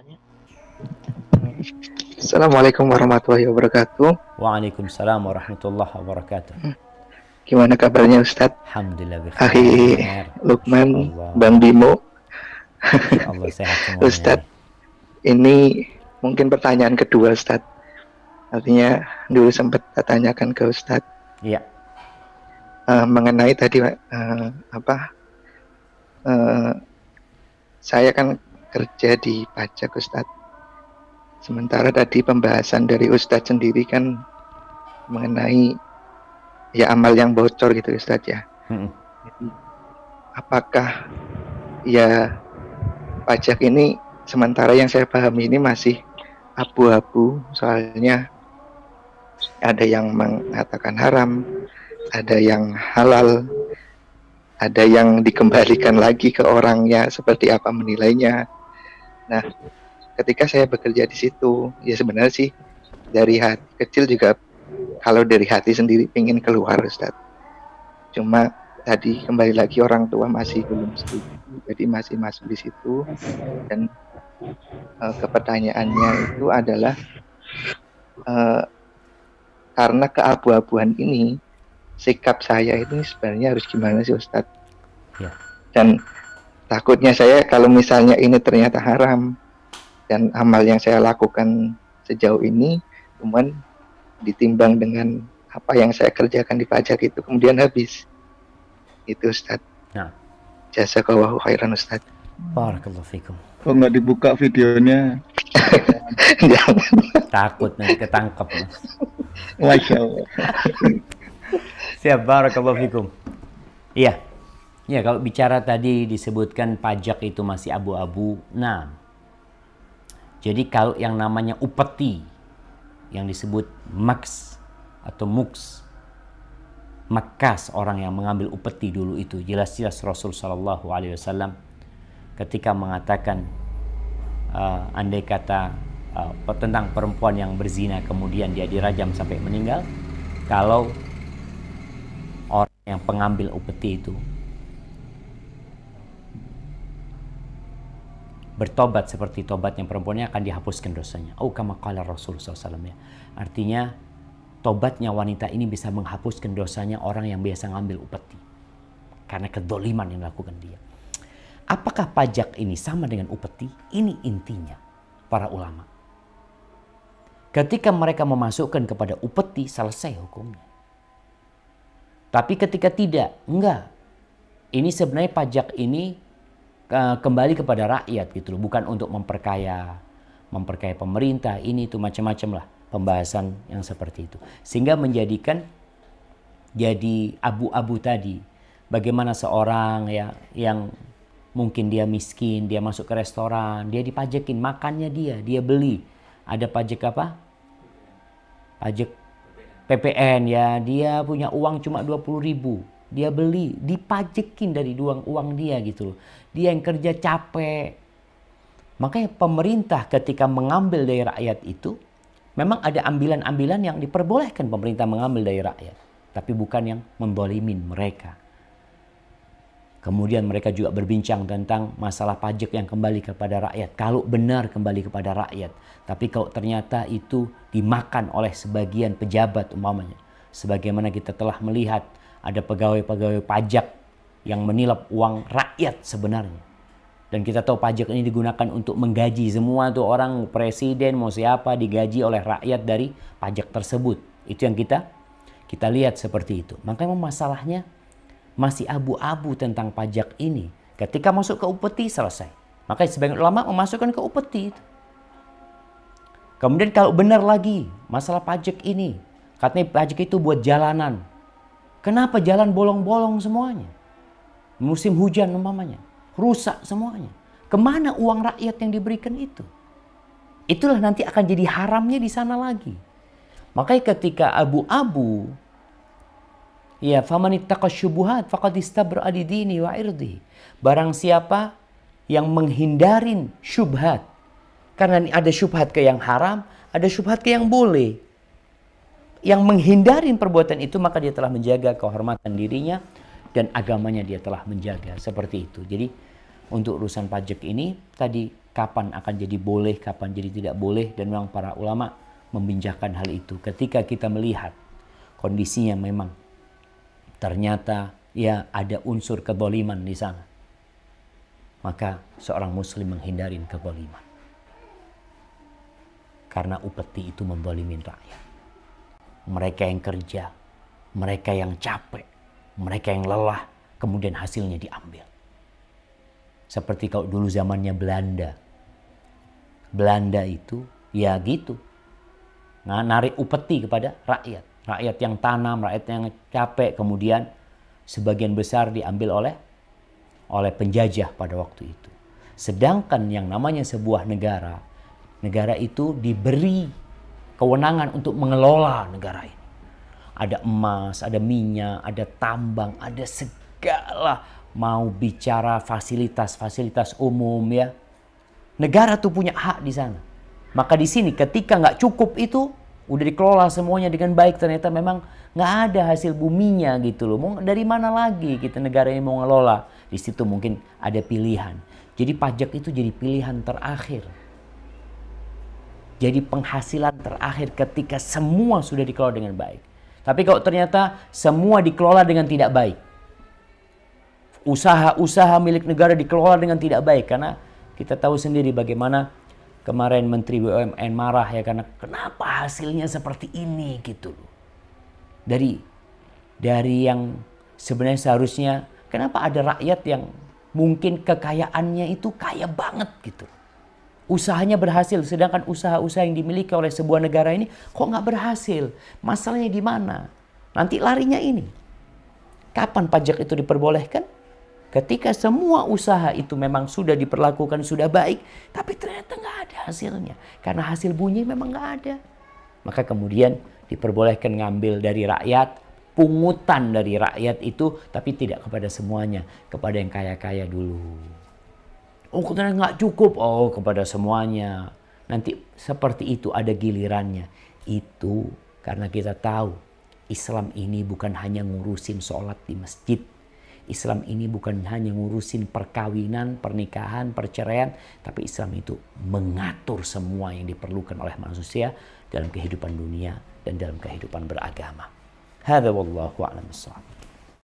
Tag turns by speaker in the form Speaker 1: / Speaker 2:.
Speaker 1: tanya.
Speaker 2: Assalamualaikum warahmatullahi wabarakatuh.
Speaker 3: Waalaikumsalam warahmatullahi wabarakatuh.
Speaker 2: Gimana kabarnya Ustadz?
Speaker 3: Alhamdulillah
Speaker 2: Akhi
Speaker 3: bikhair.
Speaker 2: Lukman,
Speaker 3: Insyaallah.
Speaker 2: Bang Bimo.
Speaker 3: Insyaallah sehat semuanya.
Speaker 2: Ustadz, ini mungkin pertanyaan kedua Ustadz. Artinya dulu sempat saya tanyakan ke Ustadz.
Speaker 3: Iya.
Speaker 2: Mengenai tadi saya kan kerja di pajak Ustadz. Sementara tadi pembahasan dari Ustadz sendiri kan mengenai ya amal yang bocor gitu Ustadz ya. Jadi, apakah ya pajak ini sementara yang saya pahami ini masih abu-abu, soalnya ada yang mengatakan haram, ada yang halal, ada yang dikembalikan lagi ke orangnya seperti apa menilainya. Nah, ketika saya bekerja di situ, ya sebenarnya sih dari hati kecil juga, kalau dari hati sendiri ingin keluar Ustadz. Cuma tadi kembali lagi orang tua masih belum setuju, jadi masih masuk di situ. Dan kepertanyaannya itu adalah karena keabu-abuan ini, sikap saya itu sebenarnya harus gimana sih Ustadz?
Speaker 3: Ya.
Speaker 2: Dan takutnya saya kalau misalnya ini ternyata haram dan amal yang saya lakukan sejauh ini kemudian ditimbang dengan apa yang saya kerjakan di pajak itu kemudian habis. Itu Ustadz.
Speaker 3: Nah.
Speaker 2: Jazakallahu khairan Ustadz.
Speaker 3: Barakallahu fikum.
Speaker 4: Kok nggak dibuka videonya?
Speaker 2: Jangan.
Speaker 3: Takut nanti ketangkep, Mas.
Speaker 4: Masya Allah.
Speaker 3: Siap, barakallahu fikum. Iya. Ya, kalau bicara tadi disebutkan pajak itu masih abu-abu. Nah, jadi kalau yang namanya upeti, yang disebut maks atau muks, makas, orang yang mengambil upeti dulu itu, jelas-jelas Rasul Shallallahu Alaihi Wasallam ketika mengatakan andai kata tentang perempuan yang berzina kemudian dia dirajam sampai meninggal, kalau orang yang pengambil upeti itu bertobat seperti tobatnya perempuannya, akan dihapuskan dosanya. Kama qala Rasul SAW, ya. Artinya tobatnya wanita ini bisa menghapuskan dosanya orang yang biasa ngambil upeti karena kedoliman yang dilakukan dia. Apakah pajak ini sama dengan upeti? Ini intinya para ulama. Ketika mereka memasukkan kepada upeti, selesai hukumnya. Tapi ketika tidak, enggak. Ini sebenarnya pajak ini kembali kepada rakyat gitu loh, bukan untuk memperkaya pemerintah, ini itu macam-macam lah pembahasan yang seperti itu. Sehingga menjadikan jadi abu-abu tadi. Bagaimana seorang ya yang mungkin dia miskin, dia masuk ke restoran, dia dipajakin makannya dia beli. Ada pajak apa? Pajak PPN ya, dia punya uang cuma 20.000. Dia beli, dipajekin dari uang dia gitu loh. Dia yang kerja capek. Makanya pemerintah ketika mengambil dari rakyat itu, memang ada ambilan-ambilan yang diperbolehkan pemerintah mengambil dari rakyat. Tapi bukan yang mendolimin mereka. Kemudian mereka juga berbincang tentang masalah pajak yang kembali kepada rakyat. Kalau benar kembali kepada rakyat. Tapi kalau ternyata itu dimakan oleh sebagian pejabat umpamanya. Sebagaimana kita telah melihat ada pegawai-pegawai pajak yang menilap uang rakyat sebenarnya. Dan kita tahu pajak ini digunakan untuk menggaji semua tuh orang, presiden mau siapa, digaji oleh rakyat dari pajak tersebut. Itu yang kita lihat seperti itu. Makanya masalahnya masih abu-abu tentang pajak ini. Ketika masuk ke upeti selesai. Makanya sebagian ulama memasukkan ke upeti itu. Kemudian kalau benar lagi masalah pajak ini, katanya pajak itu buat jalanan. Kenapa jalan bolong-bolong semuanya? Musim hujan umpamanya, rusak semuanya. Kemana uang rakyat yang diberikan itu? Itulah nanti akan jadi haramnya di sana lagi. Makanya ketika abu-abu, ya faman ittaqas syubuhat faqad istabra'a lidini wa irdihi. Barang siapa yang menghindarin syubhat. Karena ada syubhat ke yang haram, ada syubhat ke yang boleh. Yang menghindarin perbuatan itu, maka dia telah menjaga kehormatan dirinya dan agamanya dia telah menjaga. Seperti itu. Jadi untuk urusan pajak ini tadi kapan akan jadi boleh, kapan jadi tidak boleh, dan memang para ulama membincangkan hal itu. Ketika kita melihat kondisinya memang ternyata ya ada unsur kezaliman di sana, maka seorang muslim menghindari kezaliman. Karena upeti itu menzalimin rakyat. Mereka yang kerja, mereka yang capek, mereka yang lelah, kemudian hasilnya diambil. Seperti kalau dulu zamannya Belanda. Belanda itu ya gitu. Narik upeti kepada rakyat. Rakyat yang tanam, rakyat yang capek, kemudian sebagian besar diambil oleh penjajah pada waktu itu. Sedangkan yang namanya sebuah negara, negara itu diberi kewenangan untuk mengelola negara ini. Ada emas, ada minyak, ada tambang, ada segala, mau bicara fasilitas-fasilitas umum ya. Negara tuh punya hak di sana. Maka di sini ketika nggak cukup itu, udah dikelola semuanya dengan baik, ternyata memang nggak ada hasil buminya gitu loh. Mau dari mana lagi kita negara ini mau ngelola? Di situ mungkin ada pilihan. Jadi pajak itu jadi pilihan terakhir. Jadi penghasilan terakhir ketika semua sudah dikelola dengan baik. Tapi kalau ternyata semua dikelola dengan tidak baik, usaha-usaha milik negara dikelola dengan tidak baik, karena kita tahu sendiri bagaimana kemarin Menteri BUMN marah ya, karena kenapa hasilnya seperti ini gitu loh. Dari yang sebenarnya seharusnya, kenapa ada rakyat yang mungkin kekayaannya itu kaya banget gitu. Usahanya berhasil, sedangkan usaha-usaha yang dimiliki oleh sebuah negara ini kok nggak berhasil. Masalahnya di mana? Nanti larinya ini. Kapan pajak itu diperbolehkan? Ketika semua usaha itu memang sudah diperlakukan, sudah baik, tapi ternyata nggak ada hasilnya. Karena hasil bunyi memang nggak ada. Maka kemudian diperbolehkan ngambil dari rakyat, pungutan dari rakyat itu, tapi tidak kepada semuanya, kepada yang kaya-kaya dulu. Oh, ternyata nggak cukup. Oh, kepada semuanya. Nanti seperti itu ada gilirannya. Itu karena kita tahu Islam ini bukan hanya ngurusin sholat di masjid. Islam ini bukan hanya ngurusin perkawinan, pernikahan, perceraian. Tapi Islam itu mengatur semua yang diperlukan oleh manusia dalam kehidupan dunia dan dalam kehidupan beragama. Hadza wallahu a'lam bissawab.